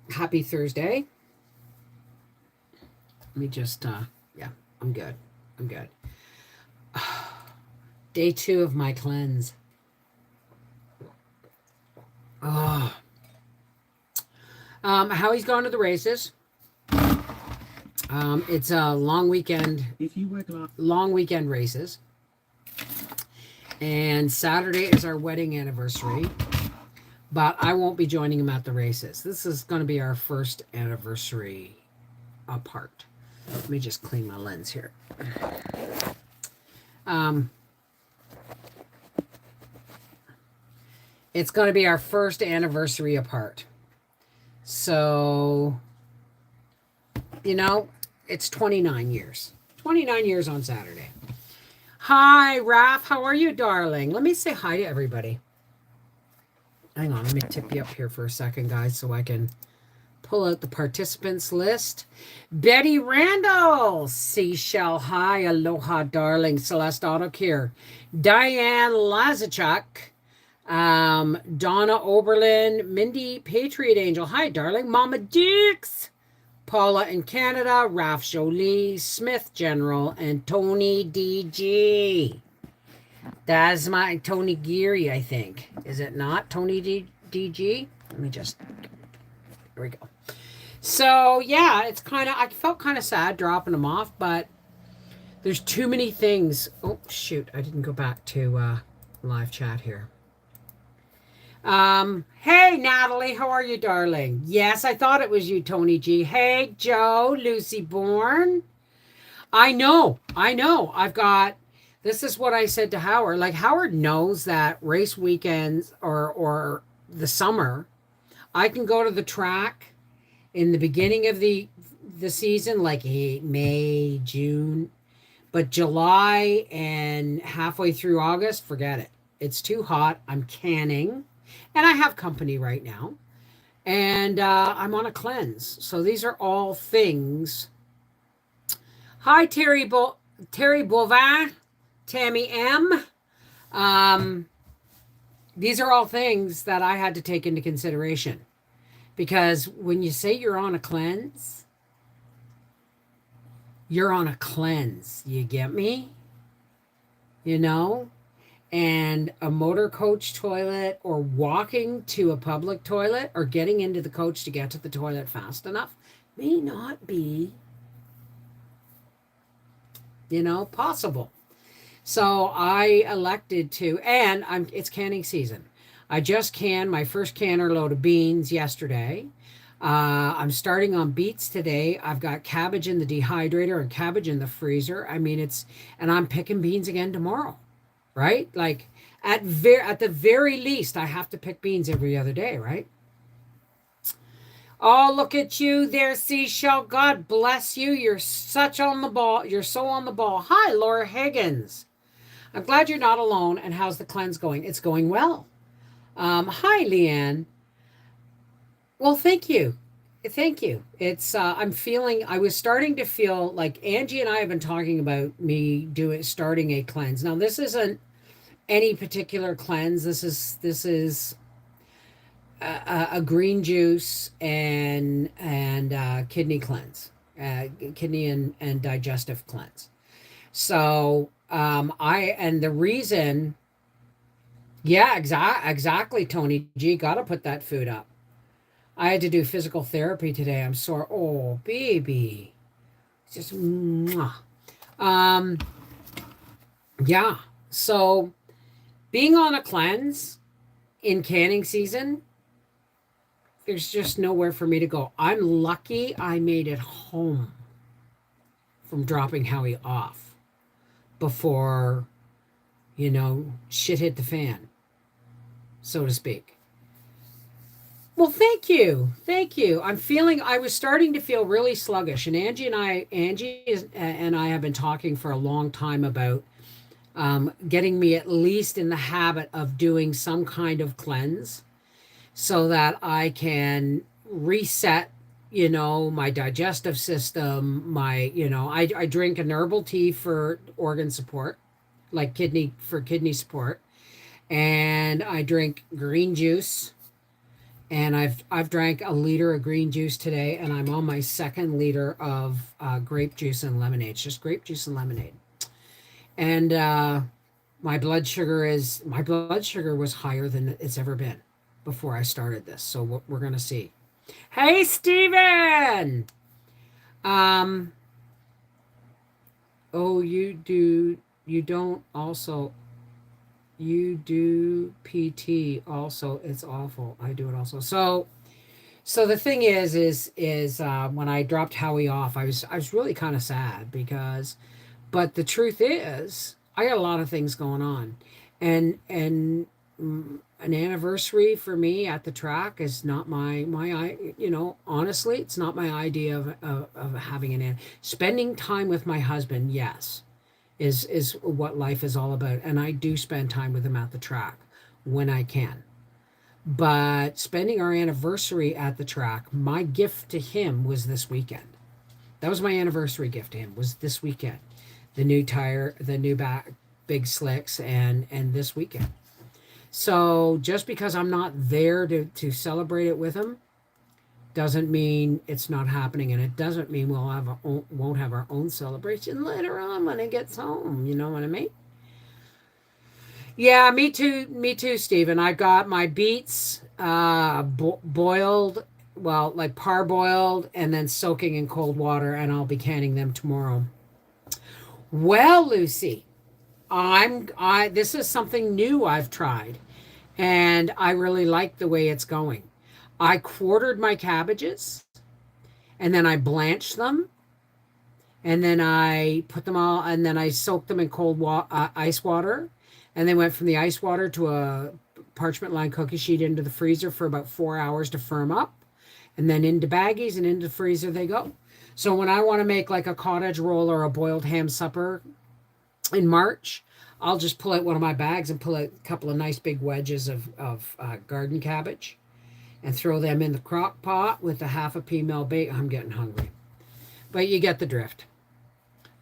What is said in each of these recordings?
Happy Thursday. Let me just, yeah, I'm good. I'm good. Day 2 of my cleanse. Oh. How he's gone to the races. It's a long weekend. Long weekend races. And Saturday is our wedding anniversary. But I won't be joining him at the races. This is going to be our first anniversary apart. Let me just clean my lens here. It's going to be our first anniversary apart. So, you know, it's 29 years. 29 years on Saturday. Hi, Raph. How are you, darling? Let me say hi to everybody. Hang on. Let me tip you up here for a second, guys, so I can pull out the participants list. Betty Randall. Seashell. Hi. Aloha, darling. Celeste Autocure. Diane Lazichuk. Donna Oberlin. Mindy Patriot Angel. Hi, darling. Mama Dukes. Paula in Canada, Ralph Jolie, Smith General, and Tony DG. That's my Tony Geary, I think. Is it not Tony DG? Let me just, here we go. So, yeah, it's kind of, I felt kind of sad dropping them off, but there's too many things. Oh, shoot, I didn't go back to live chat here. Hey, Natalie, how are you, darling? Yes, I thought it was you, Tony G. Hey, Joe, Lucy Bourne. I know. I've got, this is what I said to Howard. Like, Howard knows that race weekends or the summer, I can go to the track in the beginning of the season, like May, June, but July and halfway through August, forget it. It's too hot. I'm canning. And I have company right now. And I'm on a cleanse. So these are all things. Hi, Terry Bovin, Tammy M. These are all things that I had to take into consideration. Because when you say you're on a cleanse, you're on a cleanse. You get me? You know? And a motor coach toilet or walking to a public toilet or getting into the coach to get to the toilet fast enough may not be, possible. So I elected to, and it's canning season. I just canned my first canner load of beans yesterday. I'm starting on beets today. I've got cabbage in the dehydrator and cabbage in the freezer. And I'm picking beans again tomorrow. Right? Like at the very least, I have to pick beans every other day, right? Oh, look at you there, Seashell. God bless you. You're such on the ball. You're so on the ball. Hi, Laura Higgins. I'm glad you're not alone. And how's the cleanse going? It's going well. Hi, Leanne. Well, thank you. Thank you. It's I was starting to feel like Angie and I have been talking about me starting a cleanse. Now, this isn't any particular cleanse. This is a green juice and kidney cleanse, kidney and digestive cleanse. So the reason, yeah, exactly, Tony G. Got to put that food up. I had to do physical therapy today. I'm sore. Oh, baby, just mwah. Yeah. So being on a cleanse in canning season, there's just nowhere for me to go. I'm lucky I made it home from dropping Howie off before, shit hit the fan, so to speak. Well, thank you. I was starting to feel really sluggish, and Angie and I have been talking for a long time about getting me at least in the habit of doing some kind of cleanse so that I can reset, my digestive system, I drink an herbal tea for organ support, like kidney support, and I drink green juice And I've drank a liter of green juice today, and I'm on my second liter of grape juice and lemonade. It's just grape juice and lemonade. And my blood sugar was higher than it's ever been before I started this. So we're gonna see. Hey, Steven! Um, oh, you don't also, you do PT also. It's awful. I do it also. So the thing is when I dropped Howie off, I was really kind of sad because, but the truth is, I got a lot of things going on, and an anniversary for me at the track is not honestly, it's not my idea of having spending time with my husband. Yes, is what life is all about, and I do spend time with him at the track when I can. But spending our anniversary at the track, my gift to him was this weekend. That was my anniversary gift to him, was this weekend. The new tire, the new back, big slicks, and this weekend. So just because I'm not there to celebrate it with him doesn't mean it's not happening, and it doesn't mean won't have our own celebration later on when he gets home. You know what I mean? Yeah, me too, Stephen. I got my beets boiled, well, like parboiled, and then soaking in cold water, and I'll be canning them tomorrow. Well, Lucy, I this is something new I've tried, and I really like the way it's going. I quartered my cabbages, and then I blanched them, and then I put them all, and then I soaked them in ice water, and then went from the ice water to a parchment lined cookie sheet into the freezer for about 4 hours to firm up, and then into baggies and into the freezer they go. So when I want to make like a cottage roll or a boiled ham supper in March, I'll just pull out one of my bags and pull out a couple of nice big wedges of garden cabbage and throw them in the crock pot with a half a pea meal bake. I'm getting hungry, but you get the drift.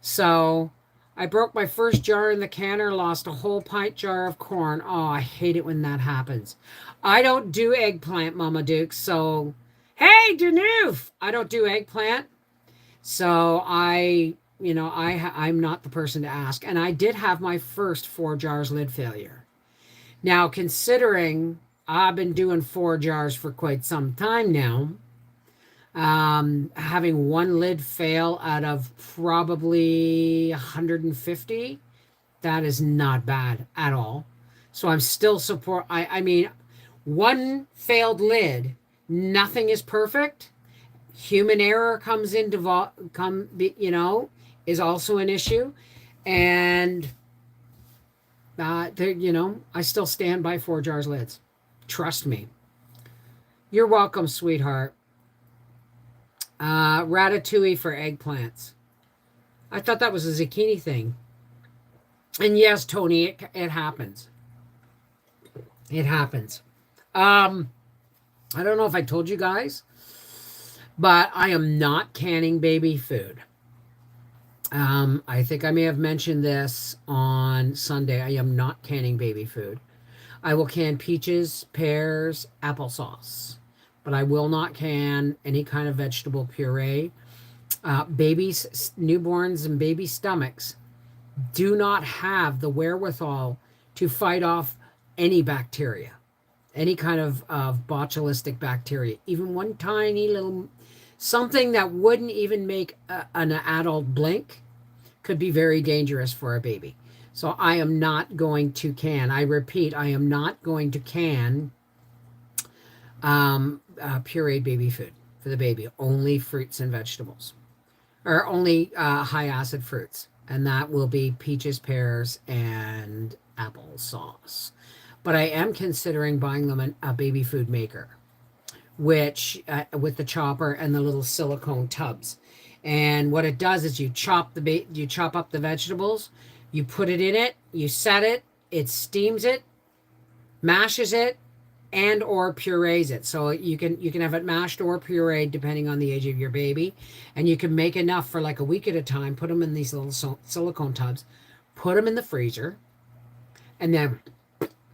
So I broke my first jar in the canner, lost a whole pint jar of corn. Oh, I hate it when that happens. I don't do eggplant, Mama Duke. So, hey, Danoof, I don't do eggplant. So I'm not the person to ask. And I did have my first 4 jars lid failure. Now, considering I've been doing 4 jars for quite some time now, having one lid fail out of probably 150, that is not bad at all. So I'm still I mean, one failed lid, nothing is perfect. Human error comes into is also an issue, and I still stand by 4 jars lids. Trust me. You're welcome, sweetheart. Ratatouille for eggplants. I thought that was a zucchini thing. And yes, Tony, it happens. It happens. I don't know if I told you guys, but I am not canning baby food. I think I may have mentioned this on Sunday. I am not canning baby food. I will can peaches, pears, applesauce, but I will not can any kind of vegetable puree. Babies, newborns, and baby stomachs do not have the wherewithal to fight off any bacteria, any kind of botulistic bacteria, even one tiny little something that wouldn't even make an adult blink could be very dangerous for a baby. So I am not going to can. I repeat, I am not going to can pureed baby food for the baby. Only fruits and vegetables, or only high acid fruits, and that will be peaches, pears, and applesauce. But I am considering buying them a baby food maker, which with the chopper and the little silicone tubs. And what it does is you chop up the vegetables, you put it in it, you set it, it steams it, mashes it, and or purees it. So you can have it mashed or pureed depending on the age of your baby, and you can make enough for like a week at a time. Put them in these little silicone tubs, put them in the freezer, and then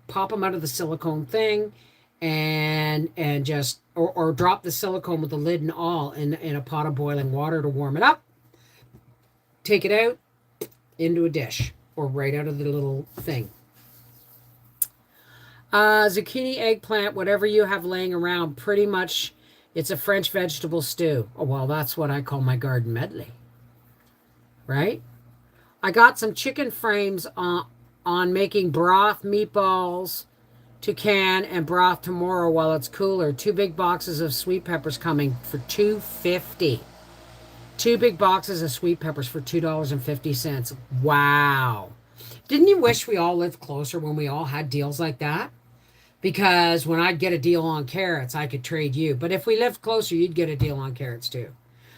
pop them out of the silicone thing, and and just or drop the silicone with the lid and all in a pot of boiling water to warm it up. Take it out into a dish or right out of the little thing. Zucchini, eggplant, whatever you have laying around, pretty much it's a French vegetable stew. Oh, well, that's what I call my garden medley. Right? I got some chicken frames on making broth, meatballs to can, and broth tomorrow while it's cooler. 2 big boxes of sweet peppers coming for $2.50. 2 big boxes of sweet peppers for $2.50. Wow. Didn't you wish we all lived closer when we all had deals like that? Because when I'd get a deal on carrots, I could trade you. But if we lived closer, you'd get a deal on carrots too.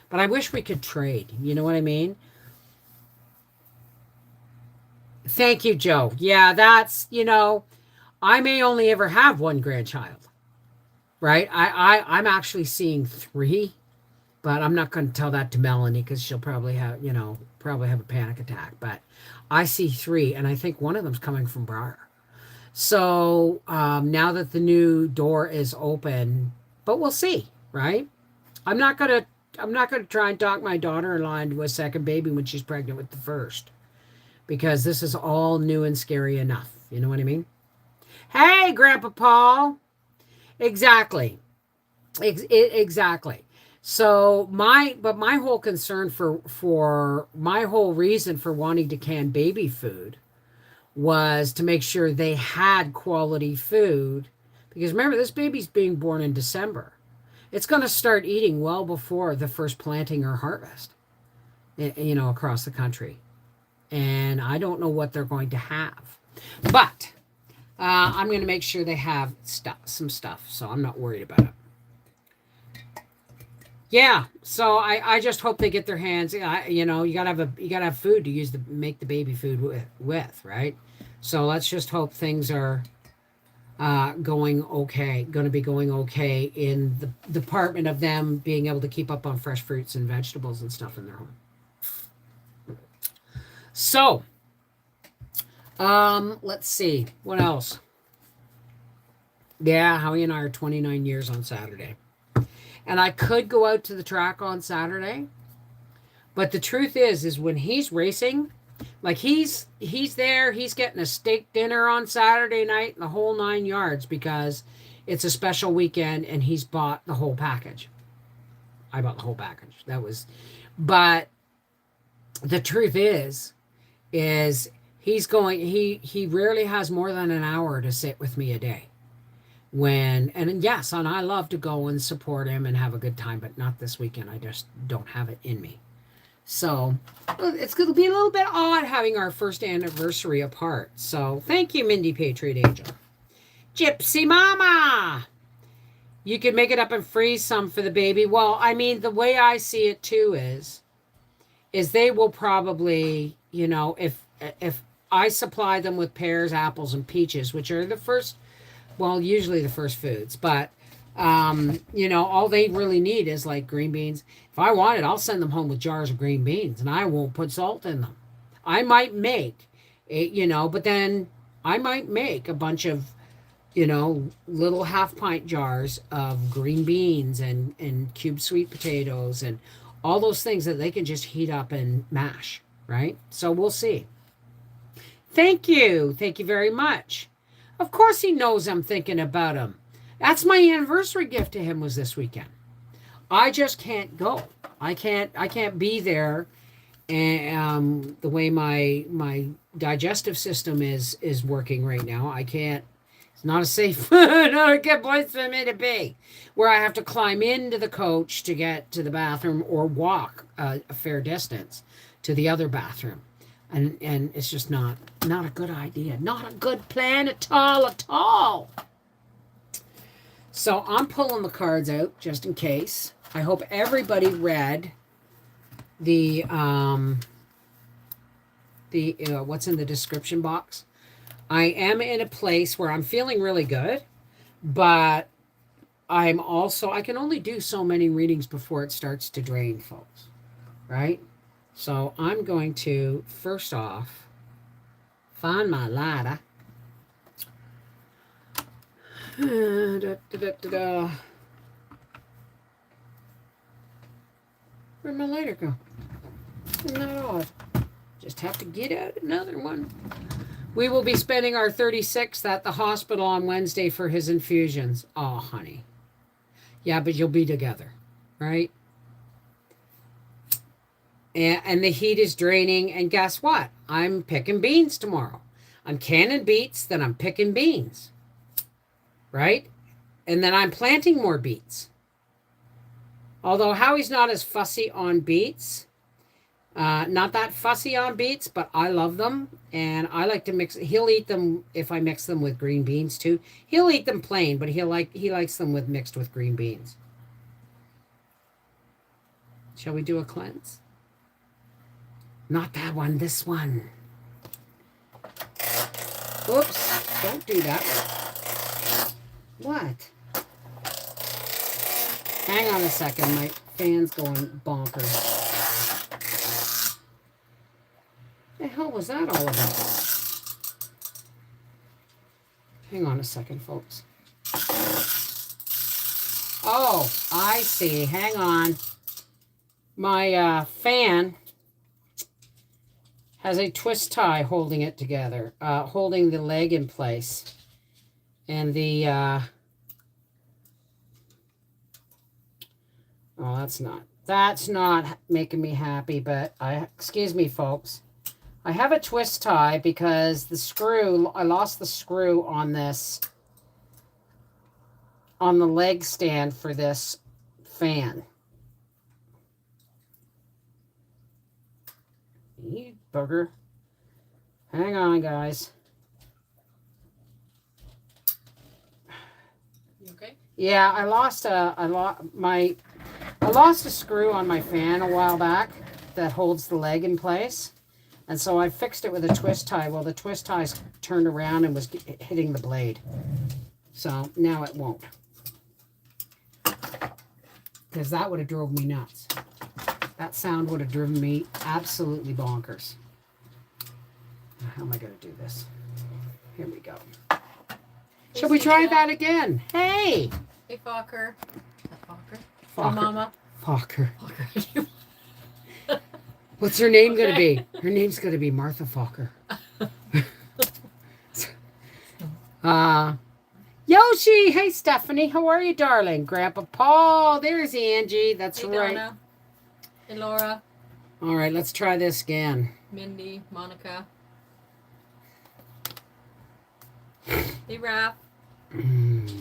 But I wish we could trade. You know what I mean? Thank you, Joe. Yeah, that's, I may only ever have one grandchild, right? I'm actually seeing 3, but I'm not going to tell that to Melanie because she'll probably have, probably have a panic attack. But I see 3, and I think one of them's coming from Briar. So now that the new door is open, but we'll see, right? I'm not gonna try and talk my daughter-in-law into a second baby when she's pregnant with the first, because this is all new and scary enough. You know what I mean? Hey, Grandpa Paul. Exactly. Exactly. So my whole concern for my whole reason for wanting to can baby food was to make sure they had quality food, because remember, this baby's being born in December. It's going to start eating well before the first planting or harvest, across the country. And I don't know what they're going to have, but I'm going to make sure they have some stuff, so I'm not worried about it. Yeah, so I just hope they get their hands. You gotta have food to make the baby food with, right? So let's just hope things are going to be going okay in the department of them being able to keep up on fresh fruits and vegetables and stuff in their home. So, let's see what else. Yeah, Howie and I are 29 years on Saturday. And I could go out to the track on Saturday, but the truth is when he's racing, like he's there, he's getting a steak dinner on Saturday night and the whole 9 yards because it's a special weekend and he's bought the whole package. I bought the whole package. But the truth is he rarely has more than an hour to sit with me a day. And I love to go and support him and have a good time, but not this weekend. I just don't have it in me. So it's going to be a little bit odd having our first anniversary apart. So thank you, Mindy Patriot Angel. Gypsy Mama! You can make it up and freeze some for the baby. Well, I mean, the way I see it too is they will probably, if I supply them with pears, apples, and peaches, which are usually the first foods, but all they really need is like green beans. If I want it, I'll send them home with jars of green beans and I won't put salt in them. I might make but then I might make a bunch of, little 1/2 pint jars of green beans and cubed sweet potatoes and all those things that they can just heat up and mash, right? So we'll see. Thank you. Thank you very much. Of course he knows I'm thinking about him. That's my anniversary gift to him was this weekend. I just can't go. I can't be there, and the way my digestive system is working right now, I can't. It's not a safe, not a good place for me to be, where I have to climb into the coach to get to the bathroom or walk a fair distance to the other bathroom. And it's just not a good idea. Not a good plan at all. So I'm pulling the cards out just in case. I hope everybody read the what's in the description box. I am in a place where I'm feeling really good, but I can only do so many readings before it starts to drain, folks. Right? So I'm going to, first off, find my lighter. Da, da, da, da, da. Where'd my lighter go? Isn't that odd? Just have to get out another one. We will be spending our 36th at the hospital on Wednesday for his infusions. Oh, honey. Yeah, but you'll be together, right? And the heat is draining. And guess what? I'm picking beans tomorrow. I'm canning beets, then I'm picking beans, right? And then I'm planting more beets. Although Howie's not as fussy on beets. Not that fussy on beets, but I love them. And I like to mix. He'll eat them if I mix them with green beans too. He'll eat them plain, but he likes them mixed with green beans. Shall we do a cleanse? Not that one, this one. Oops, don't do that one. What? Hang on a second, my fan's going bonkers. The hell was that all about? Hang on a second, folks. Oh, I see. Hang on. My fan has a twist tie holding it together, holding the leg in place. And the, oh, that's not making me happy, but excuse me, folks. I have a twist tie because I lost the screw on this, on the leg stand for this fan. You bugger. Hang on, guys. You okay? Yeah, I lost a screw on my fan a while back that holds the leg in place. And so I fixed it with a twist tie. Well, the twist tie's turned around and was hitting the blade. So now it won't. Because that would have drove me nuts. That sound would have driven me absolutely bonkers. How am I going to do this? Here we go. Shall we try that again? Hey! Hey, Fokker. Fokker? Fokker. Oh, Mama. Fokker. Fokker. What's her name going to be? Her name's going to be Martha Fokker. Yoshi! Hey, Stephanie. How are you, darling? Grandpa Paul. There's Angie. That's hey, right. Donna. Hey, Laura. All right, let's try this again. Mindy. Monica. Hey, Raph.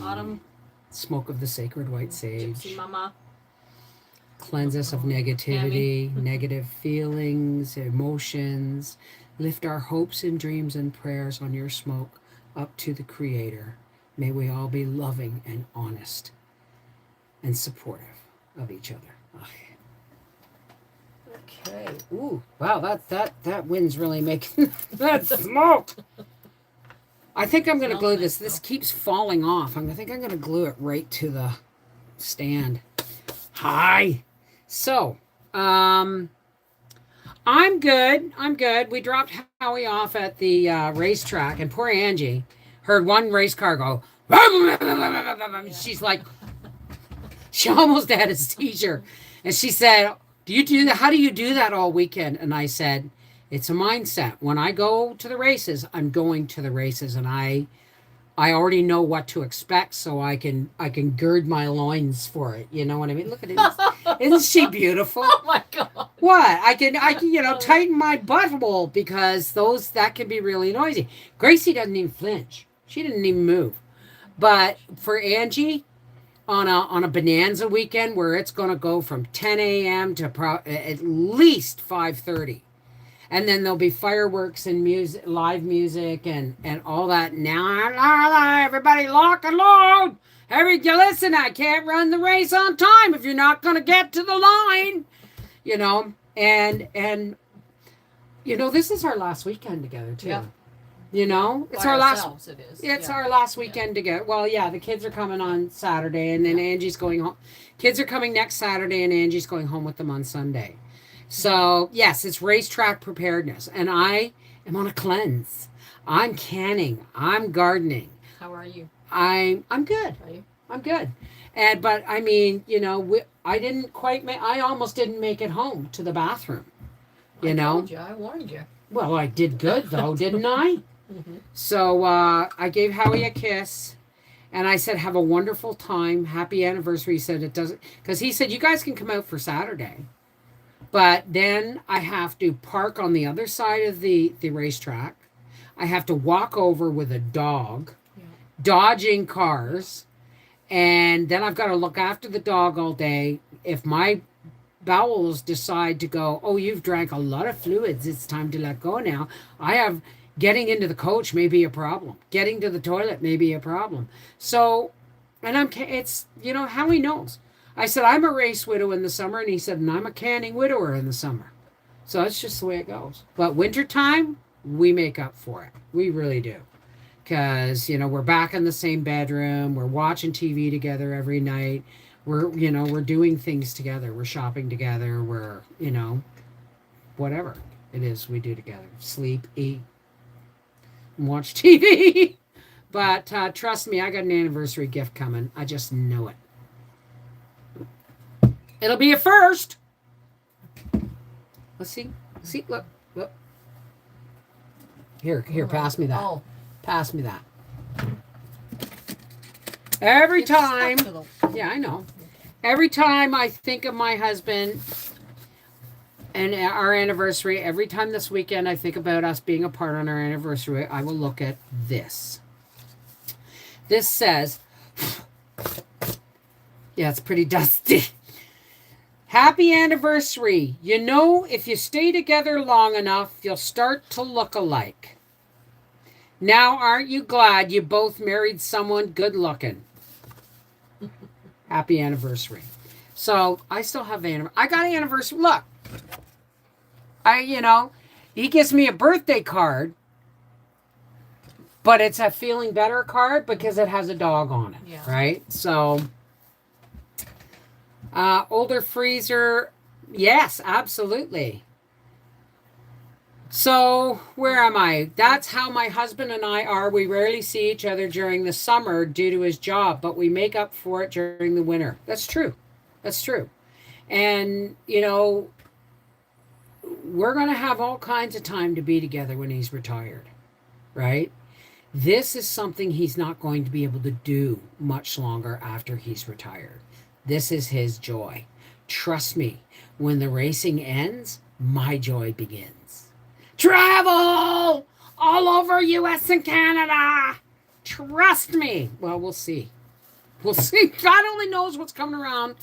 Autumn. Smoke of the sacred white sage. Gypsy Mama. Cleanse us of negativity, negative feelings, emotions. Lift our hopes and dreams and prayers on your smoke up to the Creator. May we all be loving and honest and supportive of each other. Okay. Ooh, wow, that wind's really making that smoke. I think I'm going to glue this. This keeps falling off. I think I'm going to glue it right to the stand. Hi. So, I'm good. We dropped Howie off at the racetrack, and poor Angie heard one race car go. She's like, she almost had a seizure. And she said, do you do that? How do you do that all weekend? And I said, it's a mindset. When I go to the races, I'm going to the races, and I already know what to expect, so I can gird my loins for it. You know what I mean? Look at it. Isn't she beautiful? Oh my God. What? I can tighten my butthole because that can be really noisy. Gracie doesn't even flinch. She didn't even move. But for Angie, on a bonanza weekend where it's going to go from 10 a.m. to at least 5:30. And then there'll be fireworks and music, live music, and all that. Now, everybody lock and load. Listen, I can't run the race on time if you're not going to get to the line. And this is our last weekend together, too. Yeah. It's our last. It is. It's our last weekend together. Well, yeah, the kids are coming on Saturday, and then Angie's going home. Kids are coming next Saturday, and Angie's going home with them on Sunday. So, yes, it's racetrack preparedness, and I am on a cleanse. I'm canning. I'm gardening. How are you? I'm good. Are you? I'm good. But I mean, I didn't quite make. I almost didn't make it home to the bathroom. I told you. I warned you. Well, I did good though, didn't I? Mm-hmm. So I gave Howie a kiss, and I said, "Have a wonderful time. Happy anniversary." He said it doesn't, because he said you guys can come out for Saturday, but then I have to park on the other side of the racetrack. I have to walk over with a dog, Yeah. dodging cars, and then I've got to look after the dog all day. If my bowels decide to go, oh, you've drank a lot of fluids, it's time to let go now. I have getting into the coach may be a problem. Getting to the toilet may be a problem. So, and it's, how he knows. I said, I'm a race widow in the summer, and he said, and I'm a canning widower in the summer. So it's just the way it goes. But wintertime, we make up for it. We really do. Because, we're back in the same bedroom. We're watching TV together every night. We're doing things together. We're shopping together. We're, whatever it is we do together. Sleep, eat, and watch TV. But trust me, I got an anniversary gift coming. I just know it. It'll be a first. Let's see. Look. Here, pass me that. Oh. Pass me that. Every It's stuck time. to the- Yeah, I know. Every time I think of my husband and our anniversary, every time this weekend I think about us being apart on our anniversary, I will look at this. This says, yeah, it's pretty dusty. Happy anniversary. If you stay together long enough, you'll start to look alike. Now, aren't you glad you both married someone good looking? Happy anniversary. So I still have I got an anniversary. Look, he gives me a birthday card, but it's a feeling better card because it has a dog on it. Yeah. Right? So, older freezer. Yes, absolutely. So, where am I? That's how my husband and I are. We rarely see each other during the summer due to his job, but we make up for it during the winter. That's true. And, we're going to have all kinds of time to be together when he's retired, right? This is something he's not going to be able to do much longer after he's retired. This is his joy. Trust me, when the racing ends, my joy begins. Travel all over US and Canada. Trust me. Well, we'll see. God only knows what's coming around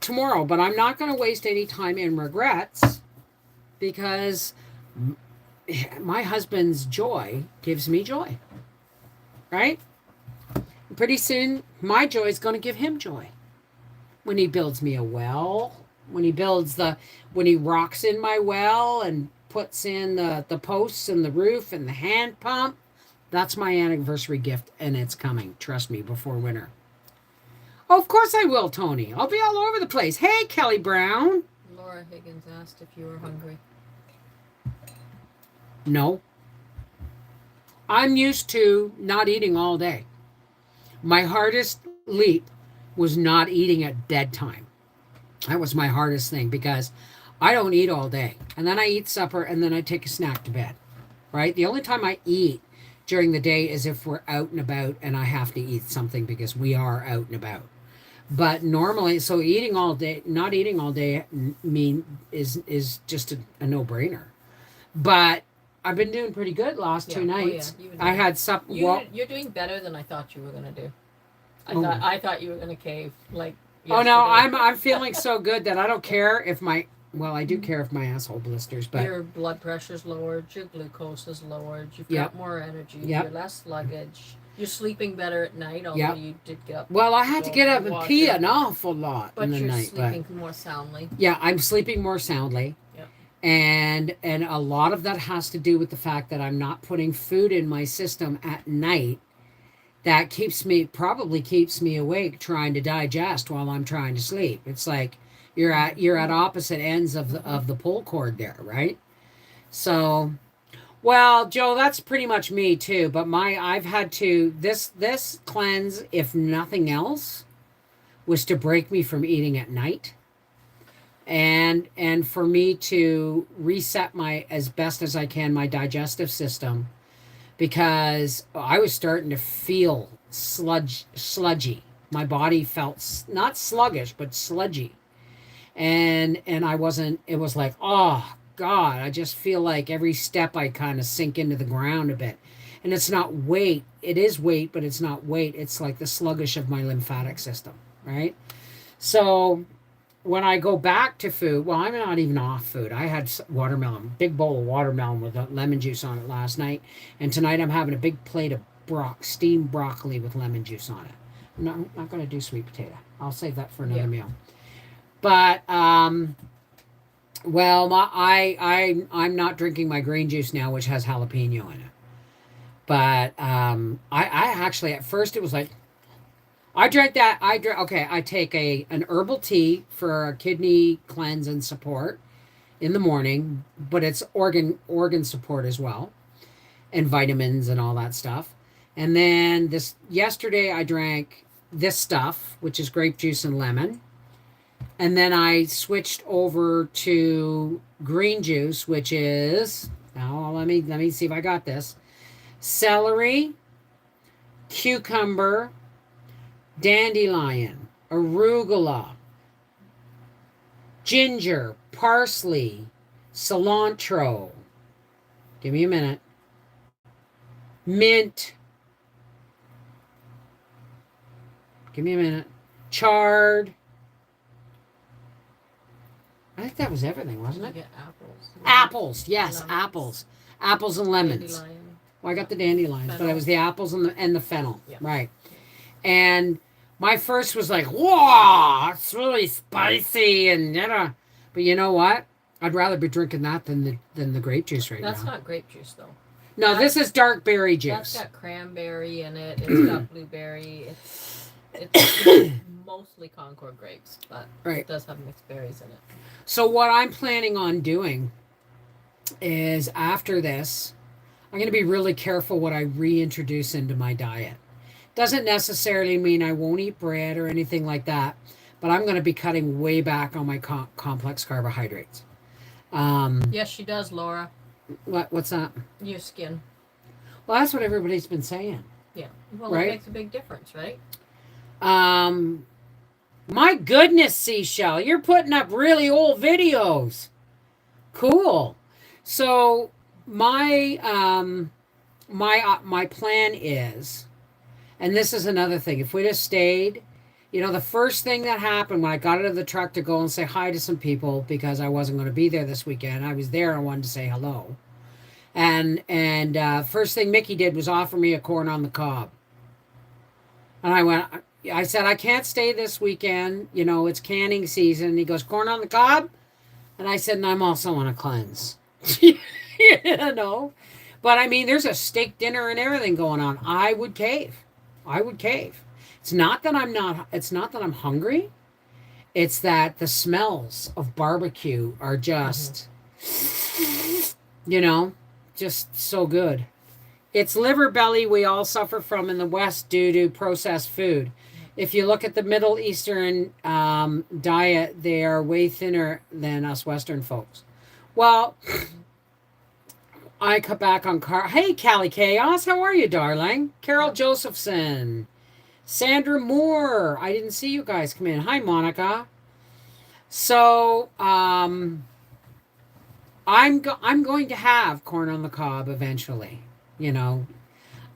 tomorrow, but I'm not going to waste any time in regrets because my husband's joy gives me joy. Right? Pretty soon, my joy is going to give him joy. When he builds me a well, when he rocks in my well and puts in the posts and the roof and the hand pump. That's my anniversary gift, and it's coming. Trust me, before winter. Oh, of course I will, Tony. I'll be all over the place. Hey, Kelly Brown. Laura Higgins asked if you were hungry. No. I'm used to not eating all day. My hardest leap was not eating at bedtime. That was my hardest thing because I don't eat all day. And then I eat supper and then I take a snack to bed. Right? The only time I eat during the day is if we're out and about and I have to eat something because we are out and about. But normally, so eating all day, not eating all day is just a no-brainer. But I've been doing pretty good last 2 nights. Yeah, I had supper. You're doing better than I thought you were gonna do. I thought you were gonna cave like. Oh no, yesterday. I'm feeling so good that I don't care if I do care if my asshole blisters, but Your blood pressure's lowered, your glucose is lowered, you've Yep. got more energy, Yep. you're less sluggish, you're sleeping better at night, although Yep. you did get up. well, I had to get up and Water. pee an awful lot But in the you're night. sleeping more soundly. Yeah, I'm sleeping more soundly. Yep. And a lot of that has to do with the fact that I'm not putting food in my system at night. That probably keeps me awake trying to digest while I'm trying to sleep. It's like you're at opposite ends of the pull cord there, right? So Well, Joe, that's pretty much me too. But I've had to this cleanse, if nothing else, was to break me from eating at night, and for me to reset my as best as I can my digestive system, because I was starting to feel sludgy. My body felt not sluggish but sludgy, and I wasn't. It was like, oh God, I just feel like every step I kind of sink into the ground a bit. And it's not weight. It is weight, but it's not weight. It's like the sluggish of my lymphatic system, right? So when I go back to food, well, I'm not even off food. I had watermelon, big bowl of watermelon with lemon juice on it last night, and tonight I'm having a big plate of steamed broccoli with lemon juice on it. I'm not going to do sweet potato. I'll save that for another meal. But well, I'm not drinking my green juice now, which has jalapeno in it. But I actually at first it was like I drank that. Okay. I take an herbal tea for a kidney cleanse and support in the morning, but it's organ support as well, and vitamins and all that stuff. And then yesterday I drank this stuff, which is grape juice and lemon. And then I switched over to green juice, which is, now let me see if I got this. Celery, cucumber, dandelion, arugula, ginger, parsley, cilantro. Give me a minute. Mint. Give me a minute. Chard. I think that was everything, wasn't it? Get apples. Apples, yes, lemons, apples. Apples and lemons. Dandelion. Well, I got the dandelions, but it was the apples and the fennel. Yeah. Right. And my first was like, whoa, it's really spicy and but you know what? I'd rather be drinking that than the grape juice right now. That's not grape juice though. No, this is dark berry That's juice. got cranberry in it. It's got blueberry. It's mostly Concord grapes, but it does have mixed berries in it. So what I'm planning on doing is after this, I'm going to be really careful what I reintroduce into my diet. Doesn't necessarily mean I won't eat bread or anything like that, but I'm going to be cutting way back on my complex carbohydrates. Yes, she does, Laura. What's that? Your skin. Well, that's what everybody's been saying. Yeah. Well, right? It makes a big difference, right? My goodness, Seashell, you're putting up really old videos. Cool. So my plan is, and this is another thing, if we'd have stayed, the first thing that happened when I got out of the truck to go and say hi to some people, because I wasn't going to be there this weekend, I was there, I wanted to say hello. And first thing Mickey did was offer me a corn on the cob. And I said, I can't stay this weekend. It's canning season. And he goes, corn on the cob? And I said, and I'm also on a cleanse. But I mean, there's a steak dinner and everything going on. I would cave. It's not that I'm hungry. It's that the smells of barbecue are just, just so good. It's liver belly we all suffer from in the West due to processed food. If you look at the Middle Eastern diet, they are way thinner than us Western folks. Well, I cut back on Hey, Callie Chaos, how are you, darling? Carol Josephson, Sandra Moore. I didn't see you guys come in. Hi, Monica. So, I'm going to have corn on the cob eventually.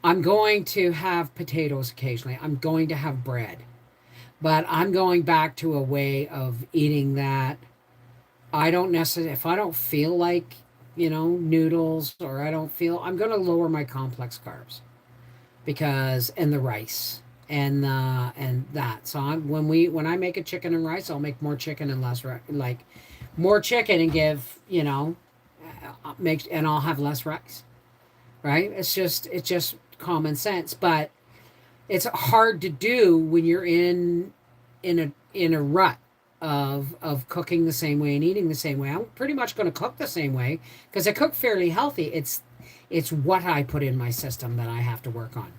I'm going to have potatoes occasionally. I'm going to have bread. But I'm going back to a way of eating that I don't necessarily, if I don't feel like, noodles, or I'm going to lower my complex carbs and the rice and that. So when I make a chicken and rice, I'll make more chicken and less, more chicken and give, and I'll have less rice. Right? It's just common sense, but it's hard to do when you're in a rut of cooking the same way and eating the same way. I'm pretty much going to cook the same way because I cook fairly healthy. It's what I put in my system that I have to work on.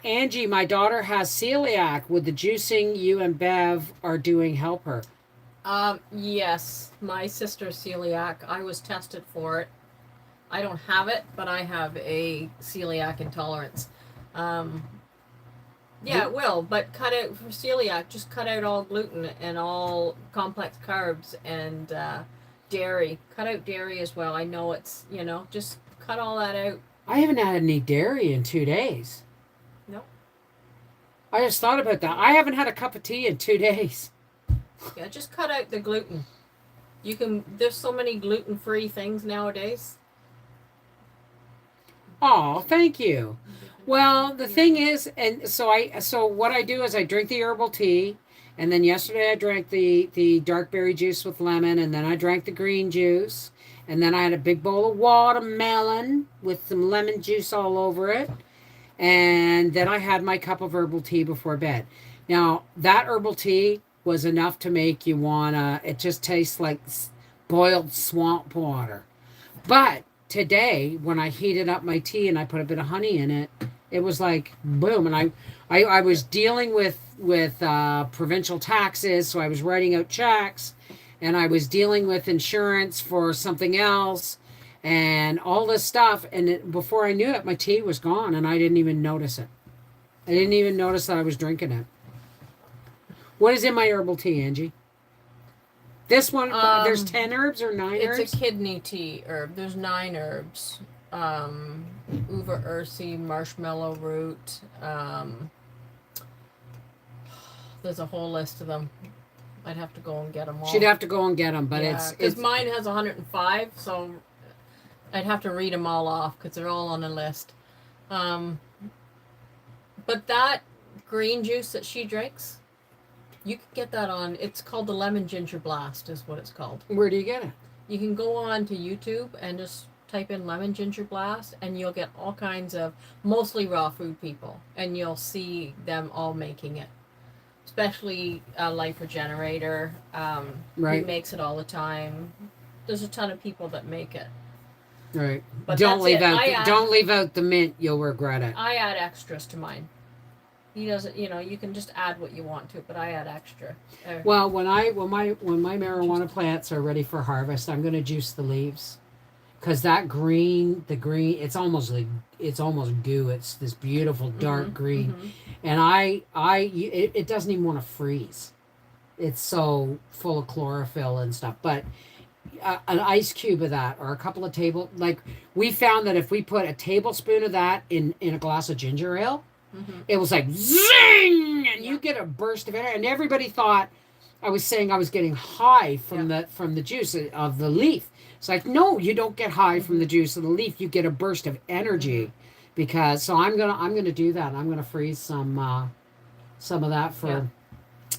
Angie, my daughter has celiac. Would the juicing you and Bev are doing help her? Yes, my sister's celiac. I was tested for it. I don't have it, but I have a celiac intolerance. Yeah, it will, but cut out for celiac. Just cut out all gluten and all complex carbs and dairy. Cut out dairy as well. I know it's just cut all that out. I haven't had any dairy in 2 days. No. I just thought about that. I haven't had a cup of tea in 2 days. Yeah, just cut out the gluten. You can. There's so many gluten-free things nowadays. Oh, thank you. Well, the thing is, and so what I do is I drink the herbal tea, and then yesterday I drank the dark berry juice with lemon, and then I drank the green juice, and then I had a big bowl of watermelon with some lemon juice all over it, and then I had my cup of herbal tea before bed. Now, that herbal tea was enough to make you wanna, it just tastes like boiled swamp water. But today, when I heated up my tea and I put a bit of honey in it, it was like boom. And I was dealing with provincial taxes, so I was writing out checks, and I was dealing with insurance for something else, and all this stuff. And before I knew it, my tea was gone, and I didn't even notice it. I didn't even notice that I was drinking it. What is in my herbal tea, Angie? This one, there's 10 herbs or 9 herbs? It's a kidney tea herb. There's 9 herbs. Uva ursi, marshmallow root. There's a whole list of them. I'd have to go and get them all. She'd have to go and get them, but yeah, because mine has 105, so I'd have to read them all off because they're all on a list. But that green juice that she drinks, you can get that on. It's called the Lemon Ginger Blast, is what it's called. Where do you get it? You can go on to YouTube and just type in Lemon Ginger Blast, and you'll get all kinds of mostly raw food people, and you'll see them all making it. Especially Life Regenerator. Right. He makes it all the time. There's a ton of people that make it. Right. But don't leave out the mint. You'll regret it. I add extras to mine. He doesn't. You can just add what you want to it, but I add extra. Well, when my marijuana plants are ready for harvest, I'm going to juice the leaves, because the green, it's almost goo. It's this beautiful dark green, and it doesn't even want to freeze. It's so full of chlorophyll and stuff. But an ice cube of that, or a couple of we found that if we put a tablespoon of that in a glass of ginger ale, it was like zing, and you get a burst of energy. And everybody thought I was saying I was getting high from the juice of the leaf. It's like, no, you don't get high from the juice of the leaf. You get a burst of energy, so I'm gonna do that. I'm gonna freeze some of that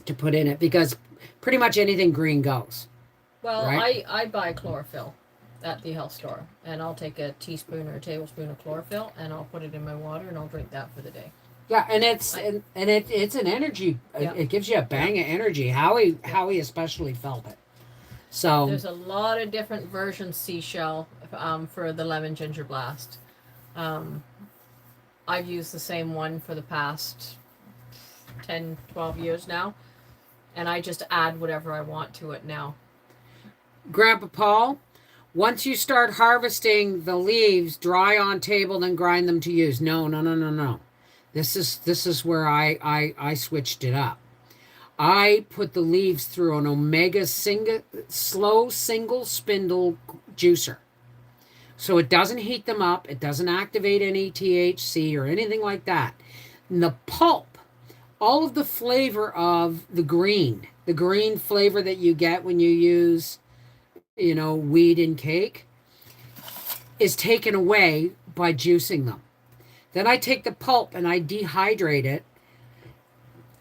to put in it, because pretty much anything green goes. Well, right? I buy chlorophyll at the health store, and I'll take a teaspoon or a tablespoon of chlorophyll, and I'll put it in my water, and I'll drink that for the day. Yeah, and it's an energy. It gives you a bang of energy. Howie especially felt it. So there's a lot of different versions, seashell, for the Lemon Ginger Blast. I've used the same one for the past 10, 12 years now, and I just add whatever I want to it now. Grandpa Paul, once you start harvesting the leaves, dry on table, then grind them to use. No. This is where I switched it up. I put the leaves through an Omega slow single spindle juicer. So it doesn't heat them up. It doesn't activate any THC or anything like that. And the pulp, all of the flavor of the green flavor that you get when you use, weed in cake, is taken away by juicing them. Then I take the pulp and I dehydrate it,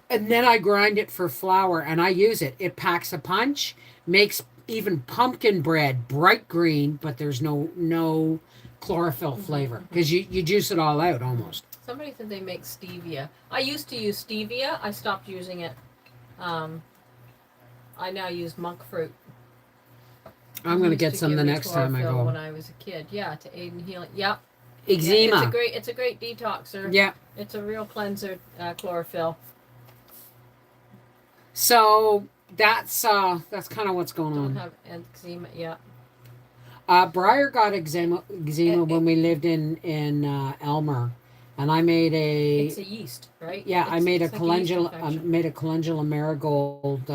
and then I grind it for flour, and I use it. It packs a punch, makes even pumpkin bread bright green, but there's no chlorophyll flavor, because you juice it all out almost. Somebody said they make stevia. I used to use stevia. I stopped using it. I now use monk fruit. I'm going to Used get to some give the me next time I chlorophyll go. when I was a kid. Yeah, to aid in healing. Yep. Eczema. Yeah, it's a great detoxer. Yeah. It's a real cleanser, chlorophyll. So that's kind of what's going Don't on. have eczema. Yeah. Briar got eczema when we lived in Elmer, and I made It's a yeast, right? yeah, I made it's like a yeast made a calendula marigold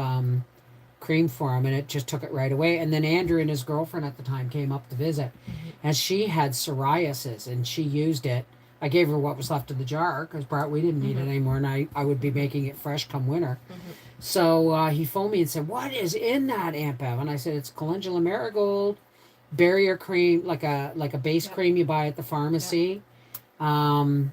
cream for him, and it just took it right away. And then Andrew and his girlfriend at the time came up to visit, and she had psoriasis, and she used it. I gave her what was left of the jar because we didn't need it anymore, and I would be making it fresh come winter. So he phoned me and said, "What is in that, Aunt Bev?" And I said, "It's calendula marigold barrier cream, like a base cream you buy at the pharmacy. Um,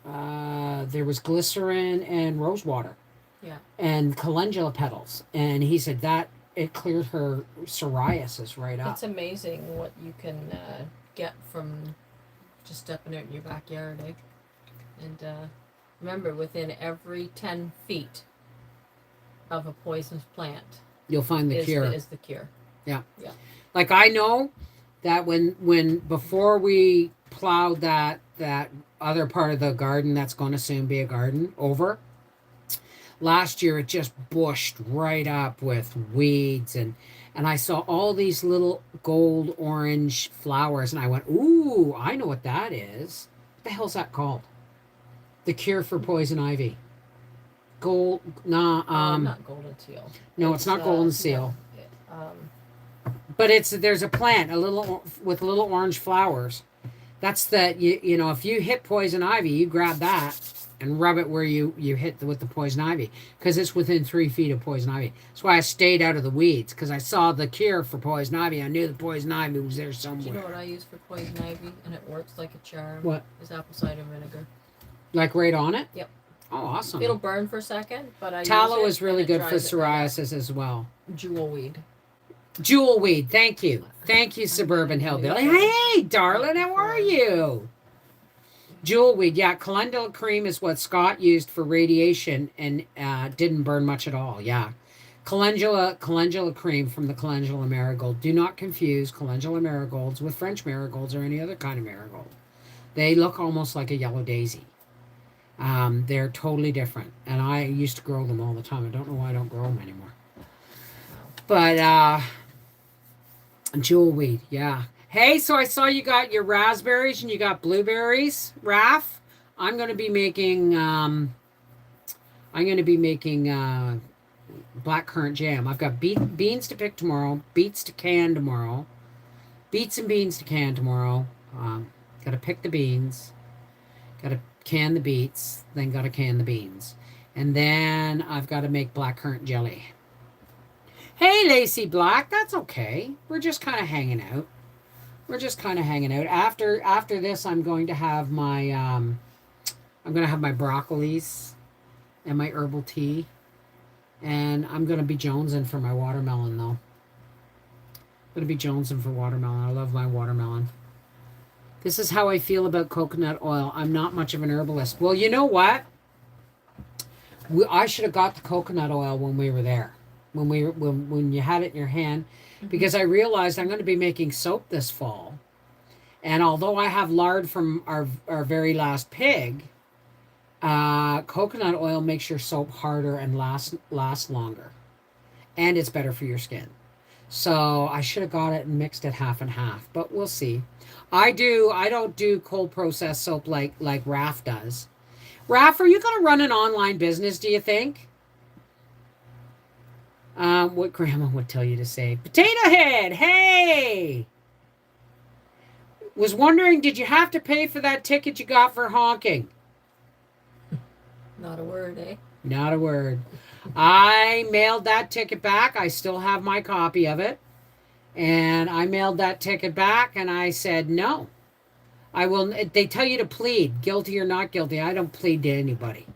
there was glycerin and rose water." Yeah. And calendula petals, and he said that it cleared her psoriasis right up. It's amazing what you can get from just stepping out in your backyard, eh? And remember, within every 10 feet of a poisonous plant, You'll find the cure. Is the cure. Yeah. Yeah. Like I know that when before we plowed that other part of the garden that's going to soon be a garden over. Last year it just bushed right up with weeds and I saw all these little gold orange flowers and I went, "Ooh, I know what that is. What the hell's that called? The cure for poison ivy." Gold, nah, not golden seal. No, it's not golden seal. No, but there's a plant, with little orange flowers. That's you know, if you hit poison ivy, you grab that and rub it where you hit with the poison ivy because it's within 3 feet of poison ivy. That's why I stayed out of the weeds because I saw the cure for poison ivy. I knew the poison ivy was there somewhere. Do you know what I use for poison ivy and it works like a charm? What? Is apple cider vinegar. Like right on it? Yep. Oh, awesome. It'll burn for a second, but tallow is really good for psoriasis as well. Jewelweed. Jewelweed. Thank you, Suburban Hillbilly. Hey, darling, how are you? Jewelweed, yeah. Calendula cream is what Scott used for radiation and didn't burn much at all. Yeah. Calendula cream from the calendula marigold. Do not confuse calendula marigolds with French marigolds or any other kind of marigold. They look almost like a yellow daisy. They're totally different, and I used to grow them all the time. I don't know why I don't grow them anymore. But jewelweed, yeah. Hey, so I saw you got your raspberries and you got blueberries, Raph. I'm going to be making blackcurrant jam. I've got beans to pick tomorrow, beets to can tomorrow, beets and beans to can tomorrow. Got to pick the beans, got to can the beets, then got to can the beans, and then I've got to make blackcurrant jelly. Hey, Lacey Black, that's okay. We're just kind of hanging out. After this, I'm going to have my broccolis and my herbal tea, and I'm going to be jonesing for my watermelon though. I'm going to be jonesing for watermelon. I love my watermelon. This is how I feel about coconut oil. I'm not much of an herbalist. Well, you know what? I should have got the coconut oil when we were there. When you had it in your hand, because I realized I'm going to be making soap this fall, and although I have lard from our very last pig, coconut oil makes your soap harder and last longer, and it's better for your skin. So I should have got it and mixed it half and half, but we'll see. I don't do cold processed soap like Raph does. Raph, are you going to run an online business? Do you think? What Grandma would tell you to say. Potato Head, hey! Was wondering, did you have to pay for that ticket you got for honking? Not a word, eh? Not a word. I mailed that ticket back. I still have my copy of it. And I mailed that ticket back and I said, no. I will. They tell you to plead, guilty or not guilty. I don't plead to anybody.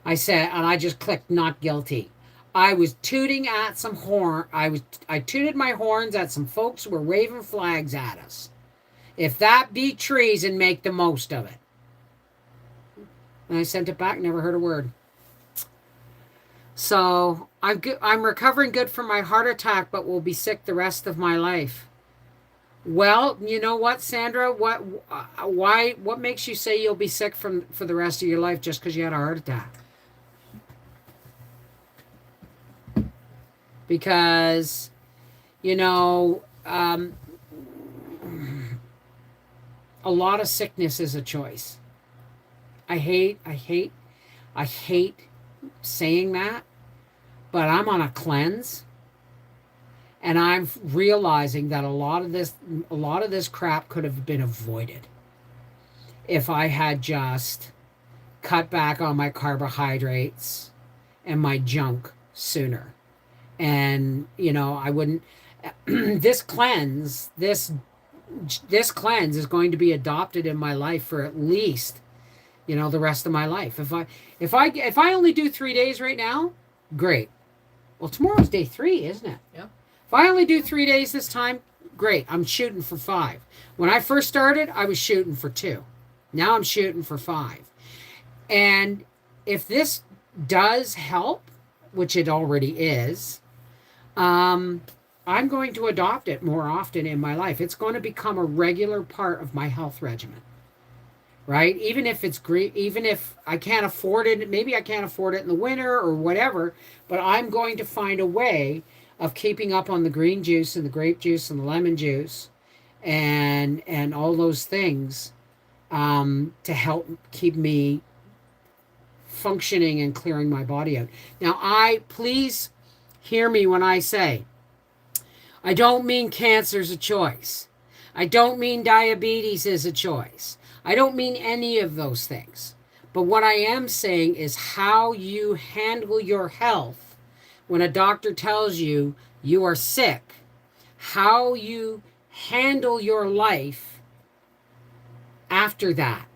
I said, and I just clicked not guilty. I was tooting at some horn. I tooted my horns at some folks who were waving flags at us. If that be treason, make the most of it. And I sent it back, never heard a word. So I'm good. I'm recovering good from my heart attack, but will be sick the rest of my life. Well, you know what, Sandra? Why? What makes you say you'll be sick for the rest of your life just because you had a heart attack? Because you know, a lot of sickness is a choice. I hate saying that, but I'm on a cleanse, and I'm realizing that a lot of this crap could have been avoided if I had just cut back on my carbohydrates and my junk sooner. And I wouldn't. This cleanse is going to be adopted in my life for at least the rest of my life. If I only do 3 days right now, great. Well, tomorrow's day 3, isn't it? Yeah. If I only do 3 days this time, great. I'm shooting for 5. When I first started, I was shooting for 2. Now I'm shooting for 5. And if this does help, which it already is, I'm going to adopt it more often in my life. It's going to become a regular part of my health regimen. Right? Even if it's great, even if I can't afford it, maybe I can't afford it in the winter or whatever, but I'm going to find a way of keeping up on the green juice and the grape juice and the lemon juice and all those things to help keep me functioning and clearing my body out. Now, please hear me when I say, I don't mean cancer's a choice. I don't mean diabetes is a choice. I don't mean any of those things. But what I am saying is how you handle your health when a doctor tells you you are sick, how you handle your life after that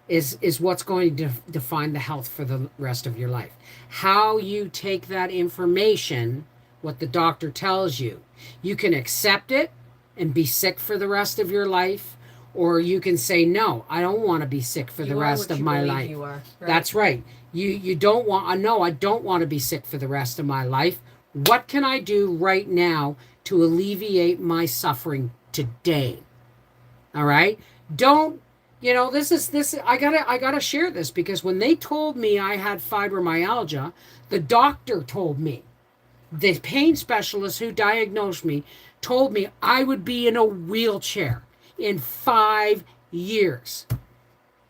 is what's going to define the health for the rest of your life. How you take that information, what the doctor tells you. You can accept it and be sick for the rest of your life, or you can say, no, I don't want to be sick for the rest of my life. You are, right? That's right. You don't want, no, I don't want to be sick for the rest of my life. What can I do right now to alleviate my suffering today? All right? Don't, I gotta share this, because when they told me I had fibromyalgia, the doctor told me, the pain specialist who diagnosed me told me I would be in a wheelchair in 5 years.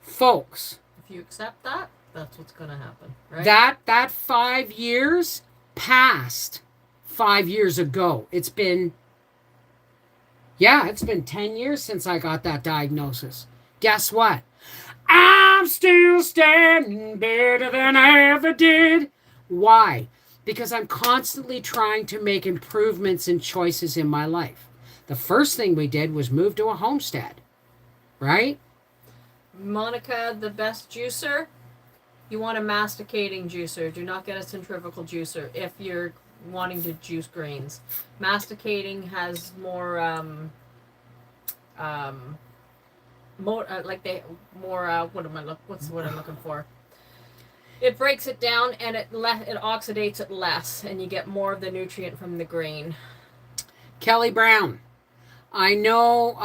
Folks, If you accept that, that's what's going to happen, right? that 5 years passed 5 years ago. It's been 10 years since I got that diagnosis. Guess what? I'm still standing better than I ever did. Why? Because I'm constantly trying to make improvements and choices in my life. The first thing we did was move to a homestead, right? Monica, the best juicer, you want a masticating juicer. Do not get a centrifugal juicer if you're wanting to juice grains. Masticating has more what's the word I'm looking for? It breaks it down and it oxidates it less, and you get more of the nutrient from the grain. Kelly Brown. I know,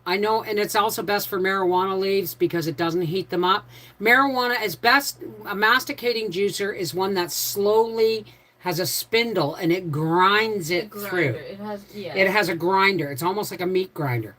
and it's also best for marijuana leaves because it doesn't heat them up. Marijuana is best. A masticating juicer is one that slowly has a spindle and it grinds it through. It has a grinder. It's almost like a meat grinder.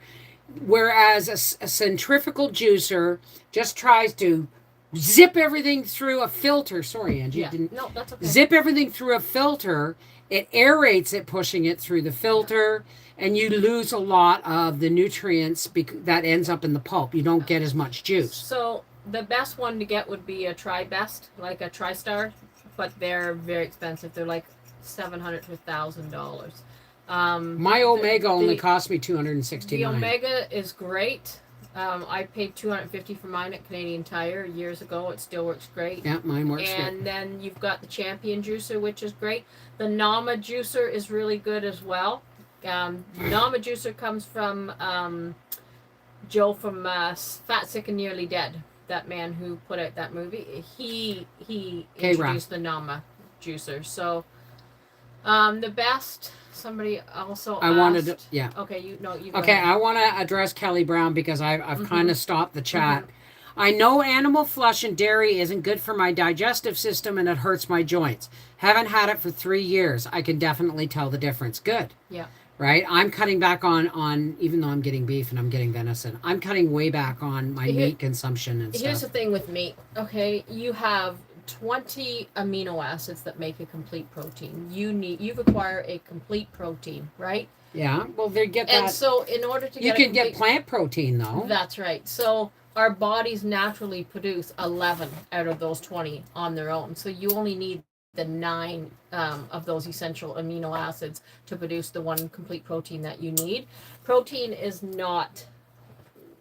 Whereas a centrifugal juicer just tries to zip everything through a filter. Sorry, Angie. No, that's okay. Zip everything through a filter. It aerates it, pushing it through the filter, and you lose a lot of the nutrients that ends up in the pulp. You don't get as much juice. So the best one to get would be a Tri-Best, like a TriStar, but they're very expensive. They're like $700 to $1,000. My Omega only cost me $269. The Omega is great. I paid $250 for mine at Canadian Tire years ago. It still works great. Yeah, mine works great. And then you've got the Champion juicer, which is great. The Nama juicer is really good as well. Nama juicer comes from Joe from Fat, Sick, and Nearly Dead. That man who put out that movie. He introduced the Nama juicer. So, the best. Somebody also I asked. wanted to, yeah. Okay, you go Okay, ahead. I want to address Kelly Brown because I've kind Mhm. of stopped the chat. Mhm. I know animal flesh and dairy isn't good for my digestive system and it hurts my joints. Haven't had it for 3 years. I can definitely tell the difference. Good. Yeah. Right? I'm cutting back on even though I'm getting beef and I'm getting venison. I'm cutting way back on my Here, meat consumption and here's the stuff. thing with meat. Okay, you have 20 amino acids that make a complete protein. You've acquired a complete protein, right? Yeah. Well, they get And that. so in order to You get a can get complete, plant protein though. that's right. So our bodies naturally produce 11 out of those 20 on their own. So you only need the 9 of those essential amino acids to produce the one complete protein that you need. Protein is not,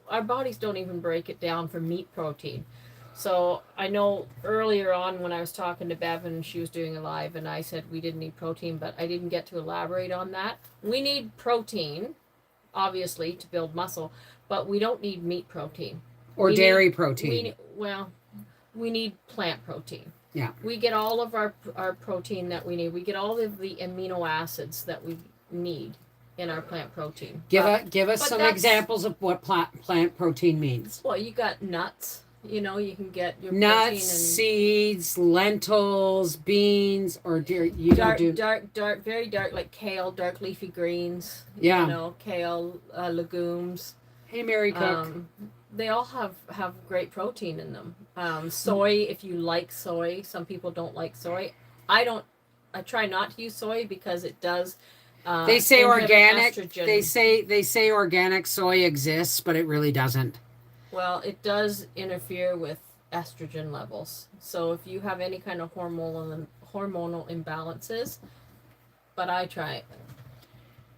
our bodies don't even break it down for meat protein. So I know earlier on when I was talking to Bevan, she was doing a live, and I said we didn't need protein, but I didn't get to elaborate on that. We need protein, obviously, to build muscle, but we don't need meat protein. Or We dairy need, protein. we need plant protein. Yeah. We get all of our protein that we need. We get all of the amino acids that we need in our plant protein. Give us but some that's- examples of what plant protein means. Well, you got nuts. You know, you can get your Nuts, protein and seeds, lentils, beans, or you don't do. dark, very dark, like kale, dark leafy greens. Yeah. You know, kale, legumes. Hey, Mary Cook. They all have great protein in them. Soy, if you like soy, some people don't like soy. I don't. I try not to use soy because it does. They say inhibit organic. estrogen. They say organic soy exists, but it really doesn't. Well, it does interfere with estrogen levels. So if you have any kind of hormonal imbalances, but I try it.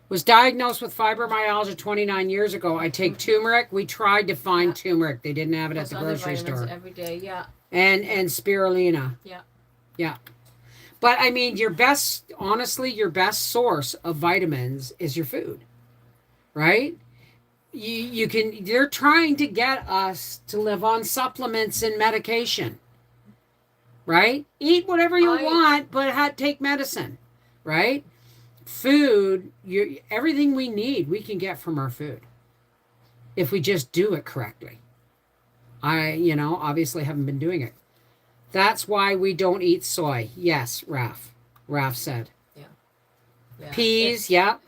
Was diagnosed with fibromyalgia 29 years ago. I take turmeric. We tried to find turmeric. They didn't have it at the grocery store. Every day, yeah. And spirulina. Yeah. Yeah. But I mean, your best source of vitamins is your food, right? You can. They're trying to get us to live on supplements and medication, right? Eat whatever you want, but take medicine, right? Food, everything we need, we can get from our food if we just do it correctly. I obviously haven't been doing it. That's why we don't eat soy. Yes, Raf said. Yeah. Peas, yeah.